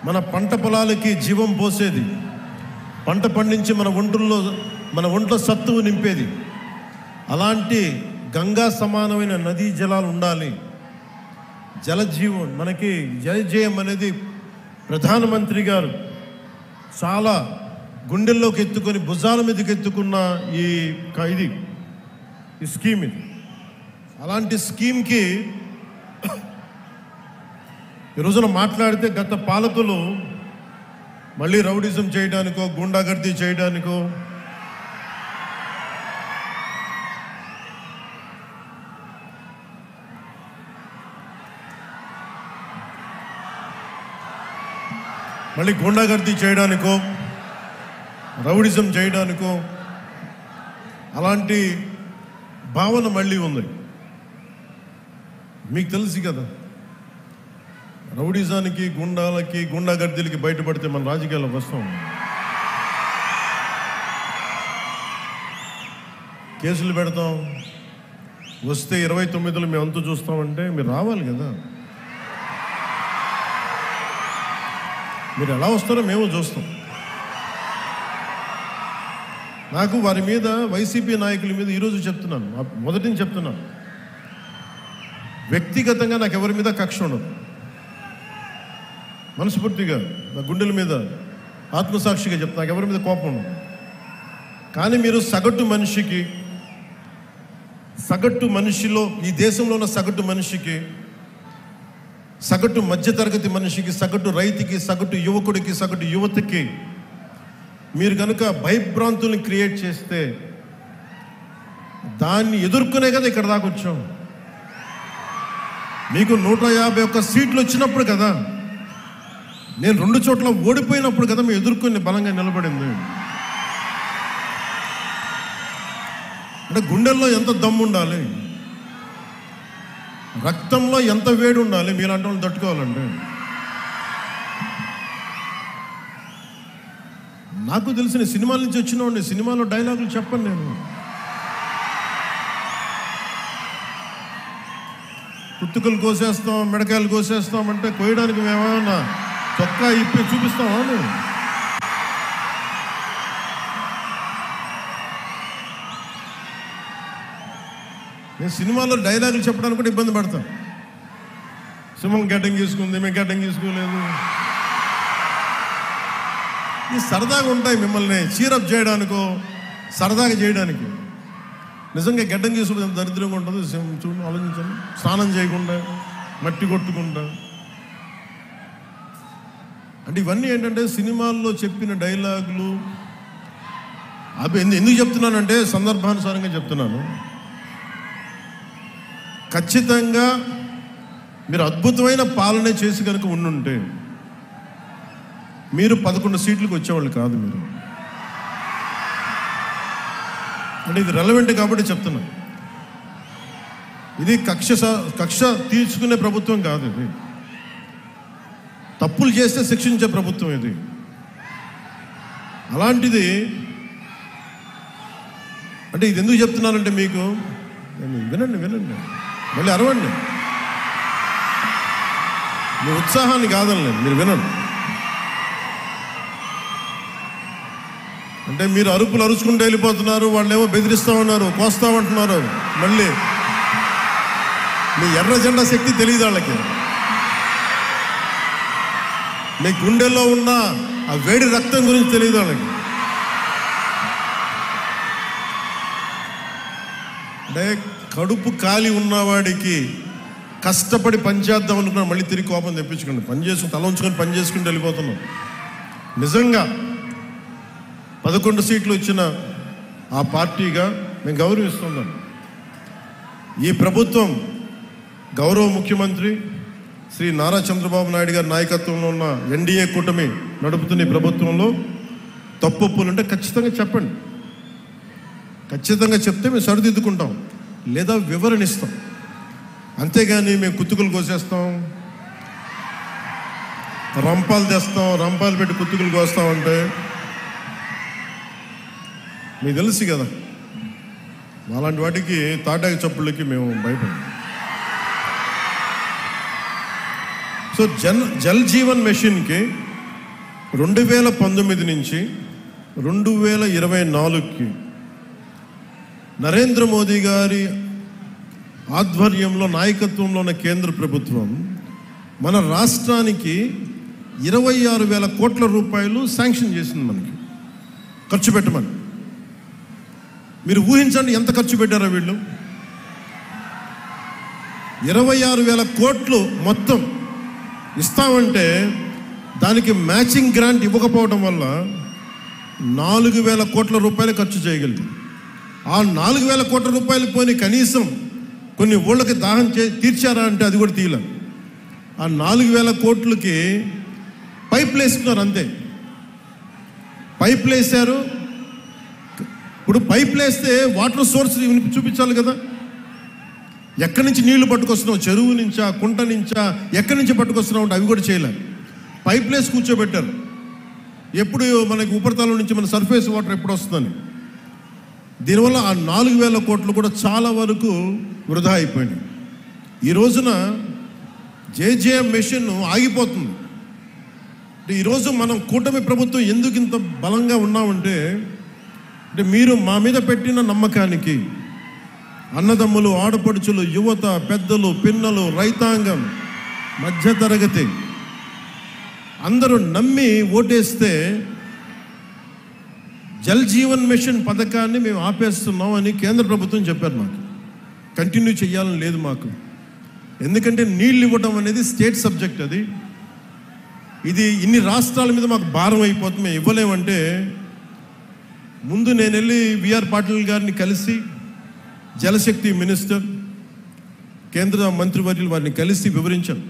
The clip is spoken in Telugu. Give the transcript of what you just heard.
మన పంట పొలాలకి జీవం పోసేది, పంట పండించి మన ఒంట్లో సత్తువు నింపేది. అలాంటి గంగా సమానమైన నదీ జలాలు ఉండాలి. జలజీవం మనకి జలజీవం అనేది ప్రధానమంత్రి గారు చాలా గుండెల్లోకి ఎత్తుకొని భుజాల మీదకి ఎత్తుకున్న ఈ స్కీమ్ ఇది. అలాంటి స్కీమ్కి ఈ రోజున మాట్లాడితే గత పాలకులు మళ్ళీ రౌడిజం చేయడానికో గుండాగర్దీ చేయడానికో రౌడిజం చేయడానికో అలాంటి భావన మళ్ళీ ఉంది. మీకు తెలుసు కదా, రౌడిజానికి గుండాగర్దీలకి బయటపడితే మన రాజకీయాల్లోకి వస్తాం. కేసులు పెడతాం, వస్తే 29లో మేము అంతు చూస్తామంటే మీరు రావాలి కదా. మీరు ఎలా వస్తారో మేము చూస్తాం. నాకు వారి మీద, వైసీపీ నాయకుల మీద ఈరోజు చెప్తున్నాను, మొదటి నుంచి చెప్తున్నాను, వ్యక్తిగతంగా నాకు ఎవరి మీద కక్ష ఉండదు. మనస్ఫూర్తిగా నా గుండెల మీద ఆత్మసాక్షిగా చెప్తా, నాకు ఎవరి మీద కోపం ఉండదు. కానీ మీరు సగటు మనిషిలో, ఈ దేశంలో ఉన్న సగటు మనిషికి, సగటు మధ్యతరగతి మనిషికి, సగటు రైతుకి, సగటు యువకుడికి, సగటు యువతకి మీరు కనుక భయభ్రాంతుల్ని క్రియేట్ చేస్తే దాన్ని ఎదుర్కొనే కదా ఇక్కడ దాకా వచ్చాం. మీకు 151 సీట్లు వచ్చినప్పుడు కదా, నేను 2 చోట్ల ఓడిపోయినప్పుడు కదా మేము ఎదుర్కొని బలంగా నిలబడింది. అంటే గుండెల్లో ఎంత దమ్ము ఉండాలి, రక్తంలో ఎంత వేడి ఉండాలి మీలాంటి వాళ్ళు తట్టుకోవాలండి. నాకు తెలిసిన సినిమాల నుంచి వచ్చినవాడిని, సినిమాలో డైలాగులు చెప్పను నేను. కుత్తుకలు కోసేస్తాం, మిడకాయలు కోసేస్తాం అంటే కోయడానికి మేమేమన్నా చొక్కా ఇప్పి చూపిస్తామా? నేను సినిమాలో డైలాగులు చెప్పడానికి కూడా ఇబ్బంది పడతాను. సింహం గడ్డం గీసుకుంది, మేము గడ్డం గీసుకోలేదు. ఈ సరదాగా ఉంటాయి మిమ్మల్ని చీరప్ చేయడానికో సరదాగా చేయడానికి. నిజంగా గడ్డం గీసుకుంటే ఎంత దరిద్రంగా ఉంటుంది చూడండి, ఆలోచించండి. స్నానం చేయకుండా, మట్టి కొట్టుకుంటా. అంటే ఇవన్నీ ఏంటంటే సినిమాల్లో చెప్పిన డైలాగులు. అవి ఎందుకు చెప్తున్నానంటే సందర్భానుసారంగా చెప్తున్నాను. ఖచ్చితంగా మీరు అద్భుతమైన పాలన చేసి కనుక ఉండుంటే మీరు 11 సీట్లకు వచ్చేవాళ్ళు కాదు. మీరు అంటే ఇది రెలవెంట్ కాబట్టి చెప్తున్నా. ఇది కక్ష తీర్చుకునే ప్రభుత్వం కాదు. ఇది తప్పులు చేస్తే శిక్షించే ప్రభుత్వం ఇది. అలాంటిది అంటే ఇది ఎందుకు చెప్తున్నానంటే మీకు వినండి, మళ్ళీ అరవండి. మీ ఉత్సాహాన్ని కాదనలేదు, మీరు వినండి. అంటే మీరు అరుపులు అరుచుకుంటూ వెళ్ళిపోతున్నారు, వాళ్ళేమో బెదిరిస్తూ ఉన్నారు, కోస్తామంటున్నారు. మళ్ళీ మీ ఎర్ర జెండా శక్తి తెలియదు వాళ్ళకి. మీ గుండెల్లో ఉన్న ఆ వేడి రక్తం గురించి తెలియదు వాళ్ళకి. అంటే కడుపు కాలి ఉన్నవాడికి కష్టపడి పనిచేద్దాం అనుకున్నా మళ్ళీ తిరిగి కోపం తెప్పించుకోండి. తల ఉంచుకొని పని చేసుకుంటూ వెళ్ళిపోతున్నాం. నిజంగా 11 సీట్లు వచ్చిన ఆ పార్టీగా మేము గౌరవిస్తున్నాం. ఈ ప్రభుత్వం గౌరవ ముఖ్యమంత్రి శ్రీ నారా చంద్రబాబు నాయుడు గారి నాయకత్వంలో ఉన్న ఎన్డీఏ కూటమి నడుపుతున్న ఈ ప్రభుత్వంలో తప్పులుంటే ఖచ్చితంగా చెప్పండి. ఖచ్చితంగా చెప్తే మేము సరిదిద్దుకుంటాం, లేదా వివరణ ఇస్తాం. అంతేగాని మేము కుత్తుకులు కోసేస్తాం, రంపాలు తెస్తాం, రంపాలు పెట్టి కుత్తుకులు కోస్తామంటే మీకు తెలుసు కదా, అలాంటి వాటికి తాటాకి చప్పుళ్ళకి మేము భయపడం. సో జల్ జీవన్ మెషిన్కి 2019 నుంచి 2024కి నరేంద్ర మోదీ గారి ఆధ్వర్యంలో నాయకత్వంలో ఉన్న కేంద్ర ప్రభుత్వం మన రాష్ట్రానికి 26,000 కోట్ల రూపాయలు శాంక్షన్ చేసింది, మనకి ఖర్చు పెట్టమని. మీరు ఊహించండి ఎంత ఖర్చు పెట్టారో వీళ్ళు. 26,000 కోట్లు మొత్తం ఇస్తామంటే దానికి మ్యాచింగ్ గ్రాంట్ ఇవ్వకపోవడం వల్ల 4,000 కోట్ల రూపాయలు ఖర్చు చేయగలిగింది. ఆ 4,000 కోట్ల రూపాయలు పోని కనీసం కొన్ని ఊళ్ళకి దాహం తీర్చారా అంటే అది కూడా తీయలే. ఆ 4,000 కోట్లకి పైపులు వేసుకున్నారు, అంతే. పైపులు వేసారు. ఇప్పుడు పైపులు వేస్తే వాటర్ సోర్స్ చూపించాలి కదా. ఎక్కడి నుంచి నీళ్లు పట్టుకొస్తున్నావు, చెరువు నుంచా, కుంట నుంచా, ఎక్కడి నుంచి పట్టుకొస్తున్నావు అంటే అవి కూడా చేయలేదు. పైపులు వేసి కూర్చోబెట్టారు. ఎప్పుడు మనకి ఉపరితలం నుంచి మన సర్ఫేస్ వాటర్ ఎప్పుడు వస్తుందని. దీనివల్ల ఆ 4,000 కోట్లు కూడా చాలా వరకు వృధా అయిపోయింది. ఈ రోజున జేజేఎం మెషిన్ ఆగిపోతుంది. ఈరోజు మనం కూటమి ప్రభుత్వం ఎందుకు ఇంత బలంగా ఉన్నామంటే మీరు మా మీద పెట్టిన నమ్మకానికి అన్నదమ్ములు, ఆడపడుచులు, యువత, పెద్దలు, పిన్నలు, రైతాంగం, మధ్యతరగతి అందరూ నమ్మి ఓటేస్తే జల్ జీవన్ మిషన్ పథకాన్ని మేము ఆపేస్తున్నాం అని కేంద్ర ప్రభుత్వం చెప్పారు. మాకు కంటిన్యూ చేయాలని లేదు మాకు. ఎందుకంటే నీళ్ళు ఇవ్వడం అనేది స్టేట్ సబ్జెక్ట్. ఇది ఇన్ని రాష్ట్రాల మీద మాకు భారం అయిపోతుంది, మేము ఇవ్వలేమంటే ముందు నేను వెళ్ళి విఆర్ పాటిల్ గారిని కలిసి, జలశక్తి మినిస్టర్, కేంద్ర మంత్రివర్యులు వారిని కలిసి వివరించాను.